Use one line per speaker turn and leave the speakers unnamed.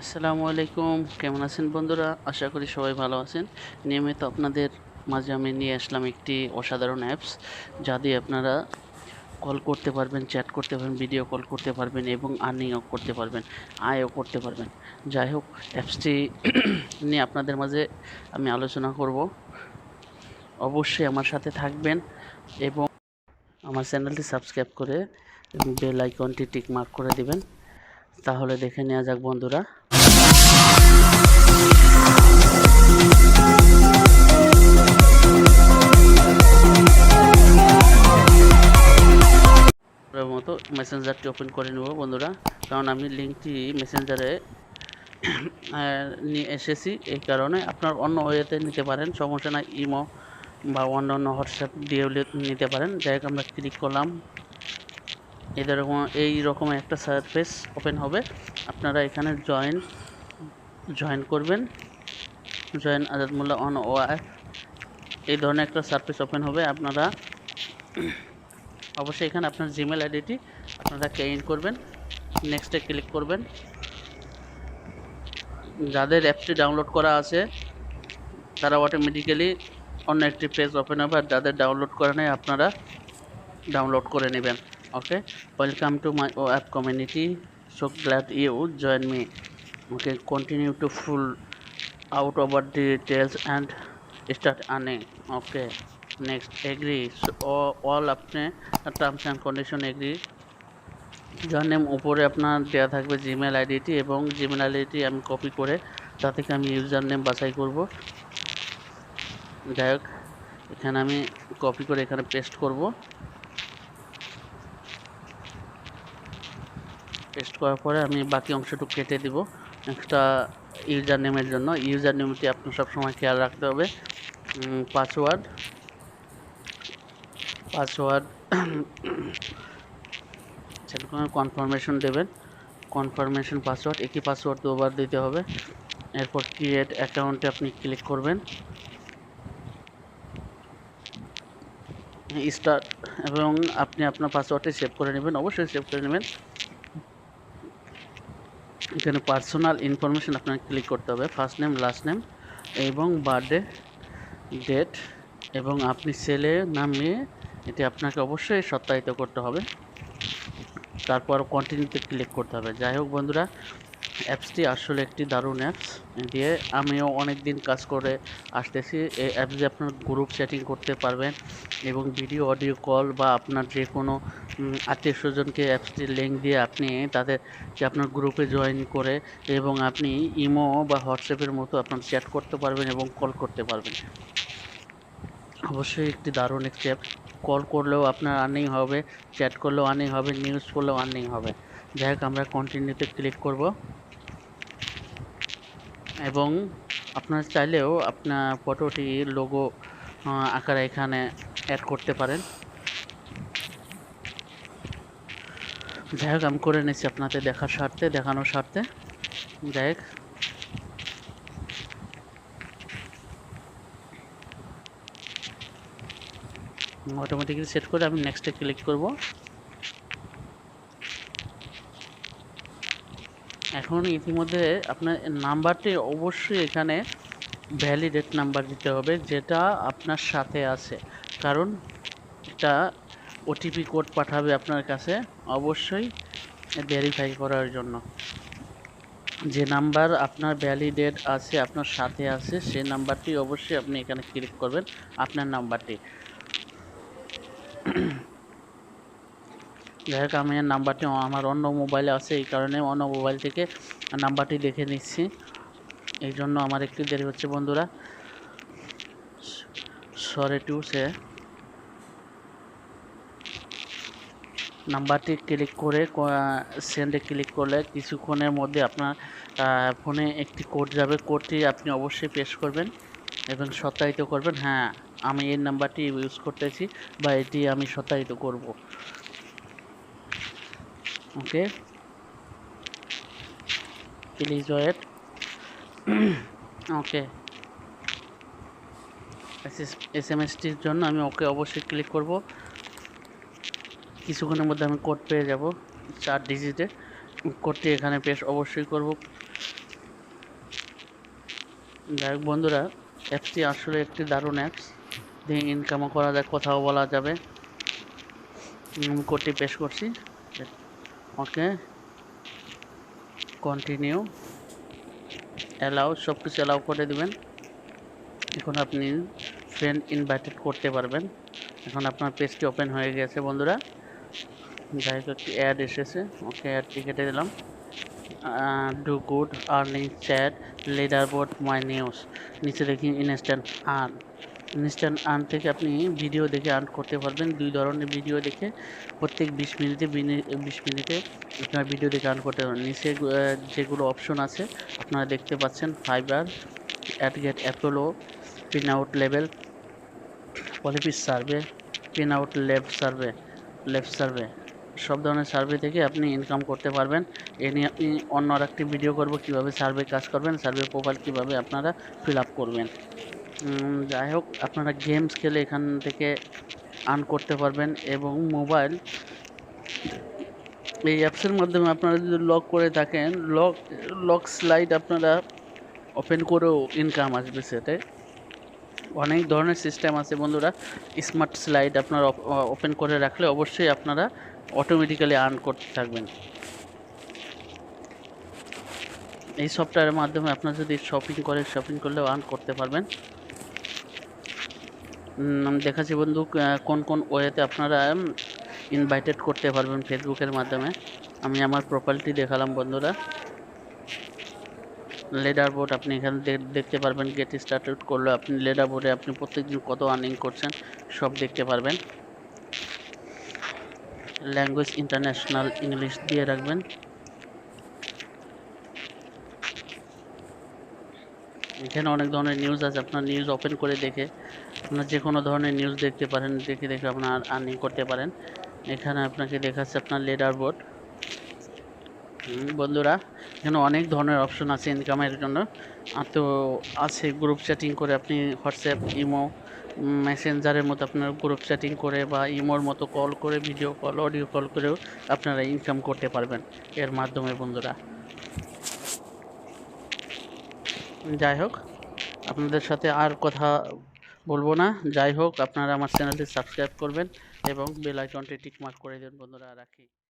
আসসালামু আলাইকুম, কেমন আছেন বন্ধুরা? আশা করি সবাই ভালো আছেন। নিয়মিত আপনাদের মাঝে আমি নিয়ে আসলাম একটি অসাধারণ অ্যাপস, যা দিয়ে আপনারা কল করতে পারবেন, চ্যাট করতে পারবেন, ভিডিও কল করতে পারবেন এবং আর্নিংও করতে পারবেন, আয়ও করতে পারবেন। যাই হোক, অ্যাপসটি নিয়ে আপনাদের মাঝে আমি আলোচনা করব। অবশ্যই আমার সাথে থাকবেন এবং আমার চ্যানেলটি সাবস্ক্রাইব করে বেল আইকনটি টিক মার্ক করে দিবেন। তাহলে দেখে নেওয়া যাক বন্ধুরা। মতো মেসেঞ্জারটি ওপেন করে নেব বন্ধুরা, কারণ আমি লিঙ্কটি মেসেঞ্জারে নিয়ে এসেছি। এই কারণে আপনার অন্য ওয়েতে নিতে পারেন, সমস্যা নাই। ইমো বা অন্যান্য হোয়াটসঅ্যাপ দিয়েও নিতে পারেন। যাই হোক, আমরা ক্লিক করলাম। এই রকম একটা সারফেস ওপেন হবে। আপনারা এখানে জয়েন করবেন। Join Azad Molla on Y, এই ধরনের একটা সারফেস ওপেন হবে। আপনারা অবশ্যই এখানে আপনার জিমেল আইডিটি আপনারা ইন করবেন, নেক্সটে ক্লিক করবেন। যাদের অ্যাপটি ডাউনলোড করা আছে তারা অটোমেটিক্যালি অন্য একটি পেজ ওপেন হবে, আর যাদের ডাউনলোড করা নেই আপনারা ডাউনলোড করে নেবেন। Okay, welcome to my app community, so glad you join me. Okay, continue to fill out our details and start earning. Okay, next agree. So all अपने টার্মস অ্যান্ড কন্ডিশন এগ্রি। যার name উপরে আপনার দেওয়া থাকবে Gmail আইডিটি, এবং Gmail আইডিটি আমি কপি করে তা থেকে আমি ইউজার নেম বাছাই করব। যাই হোক, এখানে আমি কপি করে এখানে পেস্ট করব। পেস্ট করার পরে আমি বাকি অংশটুকু কেটে দিব একটা ইউজার নেমের জন্য। ইউজার নেমটি আপনার সবসময় খেয়াল রাখতে হবে। পাসওয়ার্ড সেরকম কনফার্মেশন দেবেন। কনফার্মেশন পাসওয়ার্ড, একই পাসওয়ার্ড দুবার দিতে হবে। এরপর ক্রিয়েট অ্যাকাউন্টে আপনি ক্লিক করবেন, স্টার্ট, এবং আপনি আপনার পাসওয়ার্ডটি সেভ করে নেবেন। অবশ্যই সেভ করে নেবেন। এখানে পার্সোনাল ইনফরমেশন আপনাকে ক্লিক করতে হবে, ফার্স্ট নেম, লাস্ট নেম এবং বার্থডে ডেট, এবং আপনি ছেলে না মেয়ে এটি আপনাকে অবশ্যই সত্যায়িত করতে হবে। তারপর কন্টিনিউতে ক্লিক করতে হবে। যাই হোক বন্ধুরা, অ্যাপসটি আসলে একটি দারুণ অ্যাপস, দিয়ে আমিও অনেক দিন কাজ করে আসতেছি। এই অ্যাপস দিয়ে আপনার গ্রুপ সেটিং করতে পারবেন এবং ভিডিও অডিও কল বা আপনার যে কোনো আত্মীয় স্বজনকে অ্যাপসটির লিঙ্ক দিয়ে আপনি তাদেরকে আপনার গ্রুপে জয়েন করে এবং আপনি ইমো বা হোয়াটসঅ্যাপের মতো আপনার চ্যাট করতে পারবেন এবং কল করতে পারবেন। অবশ্যই একটি দারুণ একটি অ্যাপ। কল করলেও আপনার আর্নিং হবে, চ্যাট করলেও আর্নিং হবে, নিউজ করলেও আর্নিং হবে। যাই হোক, আমরা কন্টিনিউতে ক্লিক করব এবং আপনারা চাইলেও আপনার ফটোটি লোগো আকারে এখানে অ্যাড করতে পারেন। যাই হোক, আমি করে নিচ্ছি আপনাদের দেখানোর স্বার্থে। যাই হোক, অটোমেটিক্যালি সেট করে আমি নেক্সটে ক্লিক করব। এখন ইতিমধ্যে আপনার নাম্বারটি অবশ্যই এখানে ভ্যালিডেট নাম্বার দিতে হবে, যেটা আপনার সাথে আছে, কারণ এটা ওটিপি কোড পাঠাবে আপনার কাছে অবশ্যই ভেরিফাই করার জন্য। যে নাম্বার আপনার ভ্যালিডেট আছে, আপনার সাথে আছে, সেই নাম্বারটি অবশ্যই আপনি এখানে ক্লিক করবেন, আপনার নাম্বারটি। যাই হোক, আমি নাম্বারটি আমার অন্য মোবাইলে আছে, এই কারণে অন্য মোবাইল থেকে নাম্বারটি দেখে নিচ্ছি, এই জন্য আমার একটু দেরি হচ্ছে বন্ধুরা। সরি টু সে, নাম্বারটি ক্লিক করে সেন্ডে ক্লিক করলে কিছুক্ষণের মধ্যে আপনার ফোনে একটি কোড যাবে। কোডটি আপনি অবশ্যই পেস্ট করবেন এবং সত্যায়িত করবেন, হ্যাঁ আমি এই নাম্বারটি ইউজ করতেছি বা এটি আমি সত্যায়িত করব। ওকে, প্লিজ ওয়েট। ওকে, এসএমএসটির জন্য আমি ওকে অবশ্যই ক্লিক করব। কিছুক্ষণের মধ্যে আমি কোড পেয়ে যাব, 4 ডিজিটের কোডটি এখানে পেস্ট অবশ্যই করব। যাই হোক বন্ধুরা, অ্যাপসটি আসলে একটি দারুণ অ্যাপস, দিয়ে ইনকামও করা যায়, কথাও বলা যাবে। কোডটি পেশ করছি, ওকে, কন্টিনিউ, অ্যালাউ, সব কিছু অ্যালাউ করে দিবেন। এখন আপনি ফ্রেন্ড ইনভাইটেড করতে পারবেন। এখন আপনার পেজটি ওপেন হয়ে গেছে বন্ধুরা। যাই হোক, একটি অ্যাড এসেছে, ওকে, অ্যাডটি কেটে দিলাম। Do good, earning, chat, leader board, my news, নিচে দেখি ইনস্ট্যান্ট আর্ন। ইনস্ট্যান্ট আর্ন থেকে আপনি ভিডিও দেখে আর্ন করতে পারবেন। 2 ধরনের ভিডিও দেখে প্রত্যেক 20 মিনিটে 20 মিনিটে আপনার ভিডিও দেখে আর্ন করতে পারবেন। নিচে যেগুলো অপশন আছে আপনারা দেখতে পাচ্ছেন, Fiverr, AdGate, Apollo, pin out level, পলিপিস survey, pin out left survey, সব ধরনের সার্ভে থেকে আপনি ইনকাম করতে পারবেন। এ নিয়ে আমি অন্য আরেকটি ভিডিও করব, কিভাবে সার্ভে কাজ করবেন, সার্ভে প্রোফাইল কিভাবে আপনারা ফিল আপ করবেন। যাই হোক, আপনারা গেমস খেলে এখান থেকে আর্ন করতে পারবেন। এবং মোবাইল, এই অ্যাপসের মাধ্যমে আপনারা যদি লক করে থাকেন, লক স্লাইড আপনারা ওপেন করেও ইনকাম আসবে। সেটা অনেক ধরনের সিস্টেম আছে বন্ধুরা। স্মার্ট স্লাইড আপনারা ওপেন করে রাখলে অবশ্যই আপনারা অটোমেটিক্যালি আর্ন করতে থাকবেন। এই সফটওয়্যারের মাধ্যমে আপনারা যদি শপিং করলেও আর্ন করতে পারবেন। আমি দেখাচ্ছি বন্ধু কোন কোন ওয়েতে আপনারা ইনভাইটেড করতে পারবেন ফেসবুকের মাধ্যমে। আমি আমার প্রোফাইলটি দেখালাম বন্ধুরা। লেডার বোর্ড আপনি এখানে দেখতে পারবেন। গেট স্টার্টেড করলে আপনি লেডার বোর্ডে আপনি প্রত্যেকদিন কত আর্নিং করছেন সব দেখতে পারবেন। ল্যাঙ্গুয়েজ ইন্টারন্যাশনাল, ইংলিশ দিয়ে রাখবেন। এখানে অনেক ধরনের নিউজ আছে, আপনার নিউজ ওপেন করে দেখে আপনার যে কোনো ধরনের নিউজ দেখতে পারেন, দেখে আপনার আর্নিং করতে পারেন। এখানে আপনাকে দেখাচ্ছে আপনার লিডার বোর্ড। বন্ধুরা, এখানে অনেক ধরনের অপশন আছে ইনকামের জন্য। তো আছে গ্রুপ চ্যাটিং করে আপনি হোয়াটসঅ্যাপ, ইমো, মেসেঞ্জারের মতো আপনার গ্রুপ চ্যাটিং করে বা ইমোর মতো কল করে, ভিডিও কল, অডিও কল করেও আপনারা ইনকাম করতে পারবেন এর মাধ্যমে বন্ধুরা। যাই হোক, আপনাদের সাথে আর কথা বলবো না। যাই হোক, আপনারা আমার চ্যানেলটি সাবস্ক্রাইব করবেন এবং বেল আইকনটি টিক মার্ক করে দেন বন্ধুরা। রাখি।